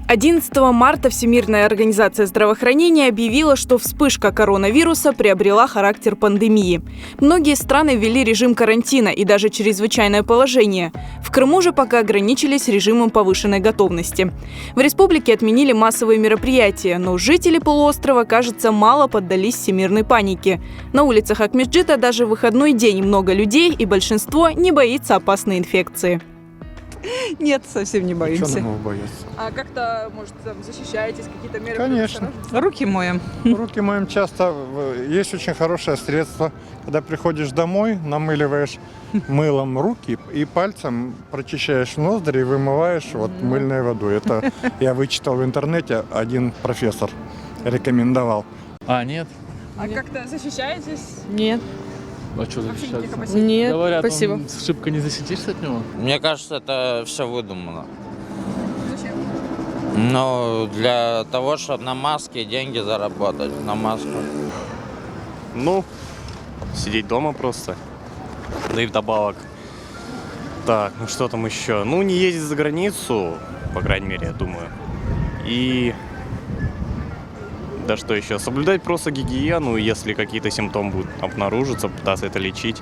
11 марта Всемирная организация здравоохранения объявила, что вспышка коронавируса приобрела характер пандемии. Многие страны ввели режим карантина и даже чрезвычайное положение. В Крыму же пока ограничились режимом повышенной готовности. В республике отменили массовые мероприятия, но жители полуострова, кажется, мало поддались всемирной панике. На улицах Акмеджита даже в выходной день много людей, и большинство не боится опасной инфекции. Нет, совсем не боимся. Что нам бояться? А как-то, может, защищаетесь, какие-то меры? Конечно. Руки моем. Руки моем часто. Есть очень хорошее средство. Когда приходишь домой, намыливаешь мылом руки и пальцем прочищаешь ноздри и вымываешь мыльной водой. Это я вычитал в интернете, один профессор рекомендовал. Нет. А как-то защищаетесь? Нет. А что защищаться? Нет, Говорят, спасибо. шибко не защитишься от него. Мне кажется, это все выдумано. Зачем? Ну, для того, чтобы на маске деньги заработать, на маску. Ну, сидеть дома просто. Да и вдобавок. Так, ну что там еще? Ну, не ездить за границу, по крайней мере, я думаю. И... Да что еще? Соблюдать просто гигиену, если какие-то симптомы будут обнаружиться, пытаться это лечить.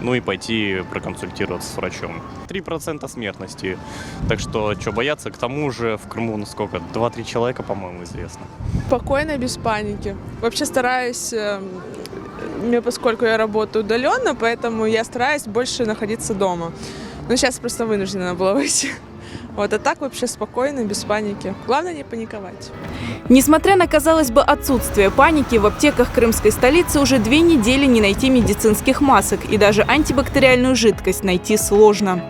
Ну и пойти проконсультироваться с врачом. 3% смертности. Так что бояться? К тому же в Крыму, ну сколько? 2-3 человека, по-моему, известно. Спокойно, без паники. Вообще стараюсь, поскольку я работаю удаленно, поэтому я стараюсь больше находиться дома. Но сейчас просто вынуждена была выйти. А так вообще спокойно, без паники. Главное не паниковать. Несмотря на, казалось бы, отсутствие паники, в аптеках крымской столицы уже 2 недели не найти медицинских масок, и даже антибактериальную жидкость найти сложно.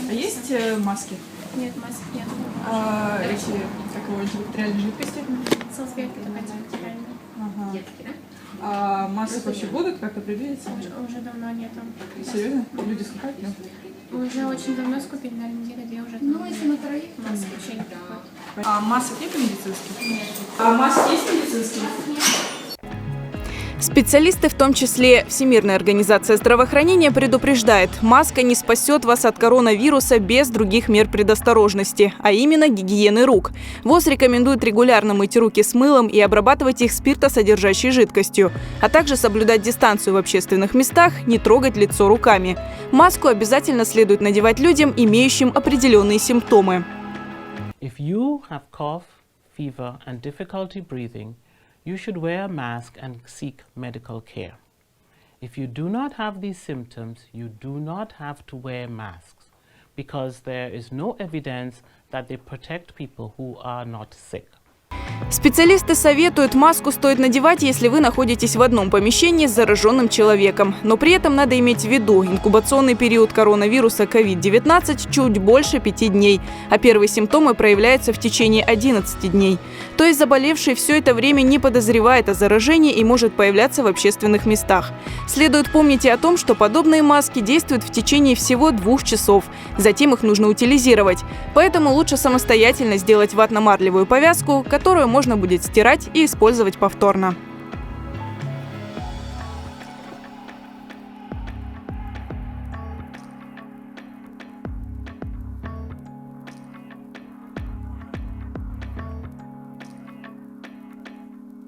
А есть маски? Нет, масок нет. А эти, антибактериальные жидкости? Салфетки только антибактериальные. Ага. Детки, да? А масок вообще будут? Как определиться? Уже давно нету. Серьезно? Люди скупают? Да? Уже очень давно скупили, наверное, неделю-две уже. Ну, если на троих, маски вообще не приходит. А масок нет медицинских? Нет. А маски есть медицинские? Нет. Специалисты, в том числе Всемирная организация здравоохранения, предупреждает, маска не спасет вас от коронавируса без других мер предосторожности, а именно гигиены рук. ВОЗ рекомендует регулярно мыть руки с мылом и обрабатывать их спиртосодержащей жидкостью, а также соблюдать дистанцию в общественных местах, не трогать лицо руками. Маску обязательно следует надевать людям, имеющим определенные симптомы. If you have cough, fever and difficulty breathing, you should wear a mask and seek medical care. If you do not have these symptoms, you do not have to wear masks because there is no evidence that they protect people who are not sick. Специалисты советуют, маску стоит надевать, если вы находитесь в одном помещении с зараженным человеком. Но при этом надо иметь в виду, инкубационный период коронавируса COVID-19 чуть больше 5 дней, а первые симптомы проявляются в течение 11 дней. То есть заболевший все это время не подозревает о заражении и может появляться в общественных местах. Следует помнить и о том, что подобные маски действуют в течение всего 2 часов. Затем их нужно утилизировать. Поэтому лучше самостоятельно сделать ватно-марлевую повязку, которую можно будет стирать и использовать повторно.